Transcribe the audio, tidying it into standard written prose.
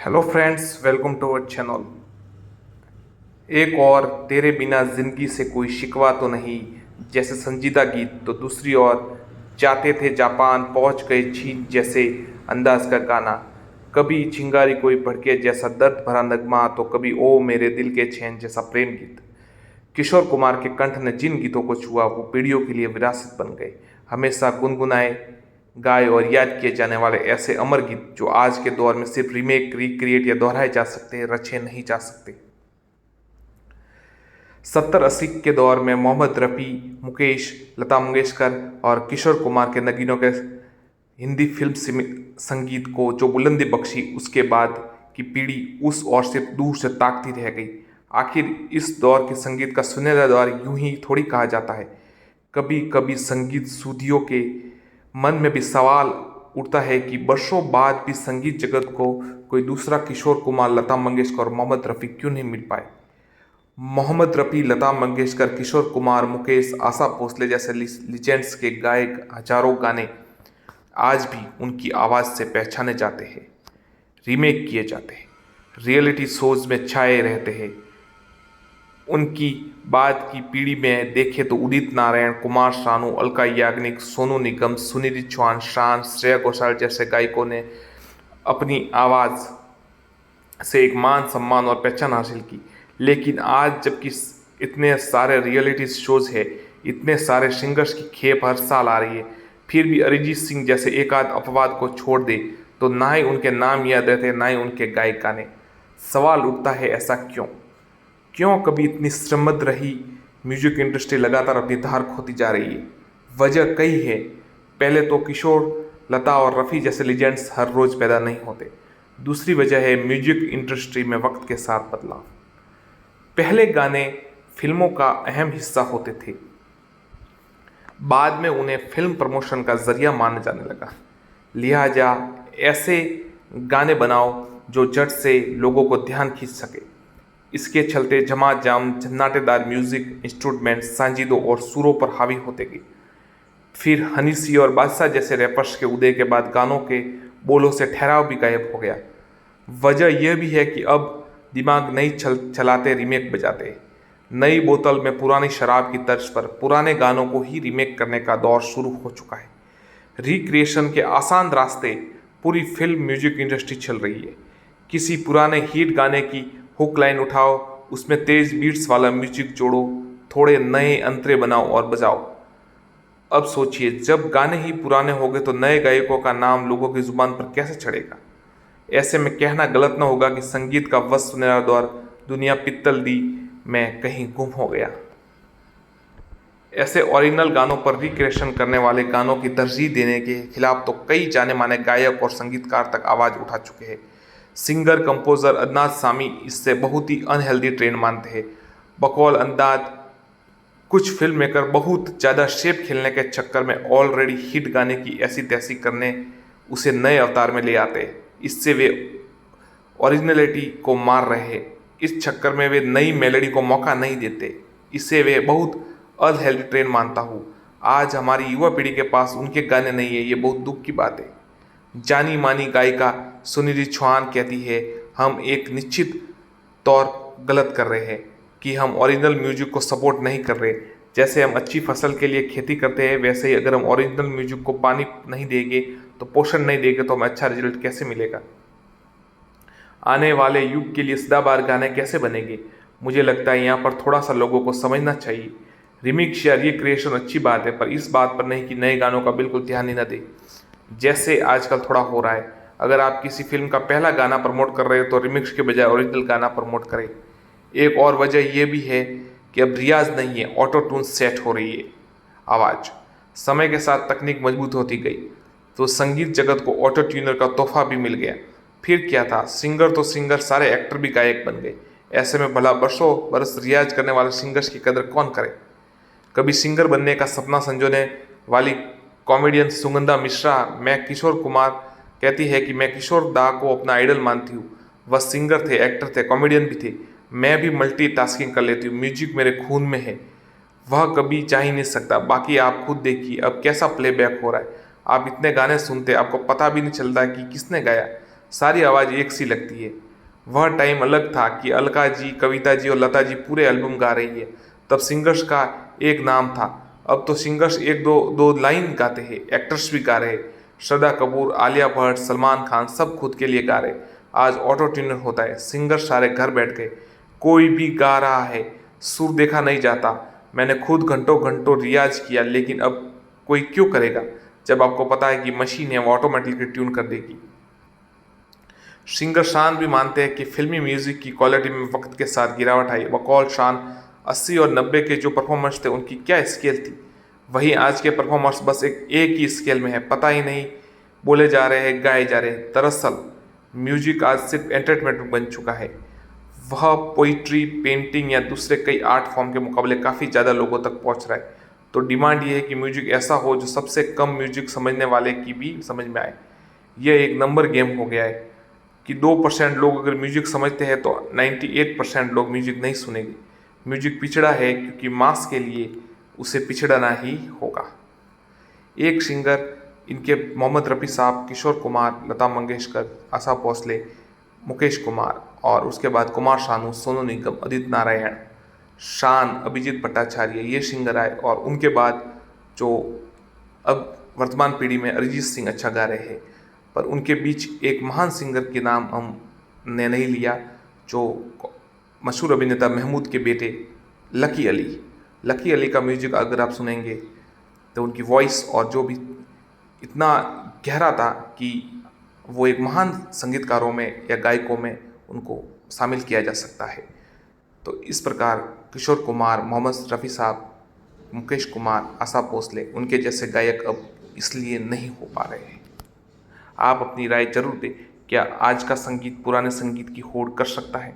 Hello friends, welcome to our channel. एक और तेरे बिना जिंदगी से कोई शिकवा तो नहीं जैसे संजीदा गीत, तो दूसरी ओर जाते थे जापान पहुंच गए चीन जैसे अंदाज का गाना। कभी चिंगारी कोई भड़के जैसा दर्द भरा नगमा, तो कभी ओ मेरे दिल के चैन जैसा प्रेम गीत। किशोर कुमार के कंठ ने जिन गीतों को छुआ वो पीढ़ियों के लिए विरासत बन गए। हमेशा गुनगुनाए, गाए और याद किए जाने वाले ऐसे अमर गीत जो आज के दौर में सिर्फ रीमेक, रिक्रिएट या दोहराए जा सकते हैं, रचे नहीं जा सकते। 70-80 के दौर में मोहम्मद रफ़ी, मुकेश, लता मंगेशकर और किशोर कुमार के नगीनों के हिंदी फिल्म संगीत को जो बुलंदी बख्शी, उसके बाद की पीढ़ी उस ओर से दूर से ताकती रह गई। आखिर इस दौर के संगीत का सुनहरा दौर यूं ही थोड़ी कहा जाता है। कभी कभी संगीत सुधियों के मन में भी सवाल उठता है कि वर्षों बाद भी संगीत जगत को कोई दूसरा किशोर कुमार, लता मंगेशकर और मोहम्मद रफ़ी क्यों नहीं मिल पाए। मोहम्मद रफ़ी, लता मंगेशकर, किशोर कुमार, मुकेश, आशा भोसले जैसे लीजेंड्स के गायक हजारों गाने आज भी उनकी आवाज़ से पहचाने जाते हैं, रीमेक किए जाते हैं, रियलिटी शोज में छाए रहते हैं। उनकी बाद की पीढ़ी में देखें तो उदित नारायण, कुमार शानू, अलका याग्निक, सोनू निगम, सुनिधि चौहान, शान, श्रेया घोषाल जैसे गायकों ने अपनी आवाज़ से एक मान सम्मान और पहचान हासिल की। लेकिन आज जबकि इतने सारे रियलिटी शोज है, इतने सारे सिंगर्स की खेप हर साल आ रही है, फिर भी अरिजीत सिंह जैसे एक आध अपवाद को छोड़ दे तो ना ही उनके नाम याद रहते, ना ही उनके गायक गाने। सवाल उठता है, ऐसा क्यों? क्यों कभी इतनी श्रमद रही म्यूजिक इंडस्ट्री लगातार अपनी धार खोती जा रही है? वजह कई है। पहले तो किशोर, लता और रफ़ी जैसे लीजेंड्स हर रोज़ पैदा नहीं होते। दूसरी वजह है म्यूजिक इंडस्ट्री में वक्त के साथ बदलाव। पहले गाने फिल्मों का अहम हिस्सा होते थे, बाद में उन्हें फिल्म प्रमोशन का जरिया माना जाने लगा। लिहाजा ऐसे गाने बनाओ जो झट से लोगों को ध्यान खींच सके। इसके चलते झमाझम झन्नाटेदार म्यूजिक इंस्ट्रूमेंट सांजीदों और सुरों पर हावी होते गए। फिर हनी सिंह और बादशाह जैसे रैपर्स के उदय के बाद गानों के बोलों से ठहराव भी गायब हो गया। वजह यह भी है कि अब दिमाग नहीं चलाते, रीमेक बजाते। नई बोतल में पुरानी शराब की तर्ज पर पुराने गानों को ही रीमेक करने का दौर शुरू हो चुका है। रिक्रिएशन के आसान रास्ते पूरी फिल्म म्यूजिक इंडस्ट्री चल रही है। किसी पुराने हिट गाने की हुक लाइन उठाओ, उसमें तेज बीट्स वाला म्यूजिक जोड़ो, थोड़े नए अंतरे बनाओ और बजाओ। अब सोचिए, जब गाने ही पुराने हो गए तो नए गायकों का नाम लोगों की जुबान पर कैसे चढ़ेगा? ऐसे में कहना गलत न होगा कि संगीत का वह सुनहरा दौर दुनिया पित्तल दी में कहीं गुम हो गया। ऐसे ओरिजिनल गानों पर रिक्रिएशन करने वाले गानों की तरजीह देने के खिलाफ तो कई जाने माने गायक और संगीतकार तक आवाज़ उठा चुके हैं। सिंगर कंपोजर अदनान सामी इससे बहुत ही अनहेल्दी ट्रेंड मानते हैं। बकौल अंदाज कुछ फिल्म मेकर बहुत ज़्यादा शेप खेलने के चक्कर में ऑलरेडी हिट गाने की ऐसी तैसी करने उसे नए अवतार में ले आते हैं। इससे वे ओरिजिनलिटी को मार रहे हैं। इस चक्कर में वे नई मेलोडी को मौका नहीं देते। इसे वे बहुत अनहेल्दी ट्रेंड मानता हूँ। आज हमारी युवा पीढ़ी के पास उनके गाने नहीं है, ये बहुत दुख की बात है। जानी मानी गायिका सुनिधि चौहान कहती है, हम एक निश्चित तौर गलत कर रहे हैं कि हम ओरिजिनल म्यूजिक को सपोर्ट नहीं कर रहे। जैसे हम अच्छी फसल के लिए खेती करते हैं, वैसे ही अगर हम ओरिजिनल म्यूजिक को पानी नहीं देंगे, तो पोषण नहीं देंगे, तो हमें अच्छा रिजल्ट कैसे मिलेगा? आने वाले युग के लिए सदाबहार गाने कैसे बनेंगे? मुझे लगता है यहाँ पर थोड़ा सा लोगों को समझना चाहिए। रिमिक्स या रिक्रिएशन अच्छी बात है, पर इस बात पर नहीं कि नए गानों का बिल्कुल ध्यान ही न दें, जैसे आजकल थोड़ा हो रहा है। अगर आप किसी फिल्म का पहला गाना प्रमोट कर रहे हो तो रिमिक्स के बजाय ओरिजिनल गाना प्रमोट करें। एक और वजह यह भी है कि अब रियाज नहीं है, ऑटो ट्यून सेट हो रही है आवाज़। समय के साथ तकनीक मजबूत होती गई तो संगीत जगत को ऑटो ट्यूनर का तोहफा भी मिल गया। फिर क्या था, सिंगर तो सिंगर, सारे एक्टर भी गायक बन गए। ऐसे में भला बरसों बरस रियाज करने वाले सिंगर्स की कदर कौन करे? कभी सिंगर बनने का सपना संजोने वाली कॉमेडियन सुगंधा मिश्रा मैं किशोर कुमार कहती है कि मैं किशोर दा को अपना आइडल मानती हूँ। वह सिंगर थे, एक्टर थे, कॉमेडियन भी थे। मैं भी मल्टीटास्किंग कर लेती हूँ, म्यूजिक मेरे खून में है, वह कभी चाह ही नहीं सकता। बाकी आप खुद देखिए अब कैसा प्लेबैक हो रहा है। आप इतने गाने सुनते, आपको पता भी नहीं चलता कि किसने गाया। सारी आवाज़ एक सी लगती है। वह टाइम अलग था कि अलका जी, कविता जी और लता जी पूरे एल्बम गा रही है। तब सिंगर्स का एक नाम था, अब तो सिंगर्स एक दो दो लाइन गाते हैं, एक्टर्स भी गा रहे। श्रद्धा कपूर, आलिया भट्ट, सलमान खान सब खुद के लिए गा रहे। आज ऑटो ट्यूनर होता है, सिंगर सारे घर बैठ गए, कोई भी गा रहा है, सुर देखा नहीं जाता। मैंने खुद घंटों घंटों रियाज किया, लेकिन अब कोई क्यों करेगा जब आपको पता है कि मशीन है वो ऑटोमेटिकली ट्यून कर देगी। सिंगर शान भी मानते हैं कि फिल्मी म्यूजिक की क्वालिटी में वक्त के साथ गिरावट आई। बकौल शान 80 और 90 के जो परफॉर्मर्स थे उनकी क्या स्केल थी, वहीं आज के परफॉर्मर्स बस एक ही स्केल में है, पता ही नहीं, बोले जा रहे हैं, गाए जा रहे हैं। दरअसल म्यूजिक आज सिर्फ एंटरटेनमेंट बन चुका है। वह पोइट्री, पेंटिंग या दूसरे कई आर्ट फॉर्म के मुकाबले काफ़ी ज़्यादा लोगों तक पहुंच रहा है। तो डिमांड ये है कि म्यूजिक ऐसा हो जो सबसे कम म्यूजिक समझने वाले की भी समझ में आए। यह एक नंबर गेम हो गया है कि 2% लोग अगर म्यूजिक समझते हैं तो 98% लोग म्यूजिक नहीं सुनेंगे। म्यूजिक पिछड़ा है क्योंकि मास के लिए उसे पिछड़ना ही होगा। एक सिंगर इनके मोहम्मद रफ़ी साहब, किशोर कुमार, लता मंगेशकर, आशा भोसले, मुकेश कुमार और उसके बाद कुमार शानू, सोनू निगम, उदित नारायण, शान, अभिजीत भट्टाचार्य, ये सिंगर आए। और उनके बाद जो अब वर्तमान पीढ़ी में अरिजीत सिंह अच्छा गा रहे हैं, पर उनके बीच एक महान सिंगर के नाम हमने नहीं लिया, जो मशहूर अभिनेता महमूद के बेटे लकी अली। लकी अली का म्यूजिक अगर आप सुनेंगे तो उनकी वॉइस और जो भी इतना गहरा था कि वो एक महान संगीतकारों में या गायकों में उनको शामिल किया जा सकता है। तो इस प्रकार किशोर कुमार, मोहम्मद रफ़ी साहब, मुकेश कुमार, आशा भोसले, उनके जैसे गायक अब इसलिए नहीं हो पा रहे हैं। आप अपनी राय जरूर दें, क्या आज का संगीत पुराने संगीत की होड़ कर सकता है?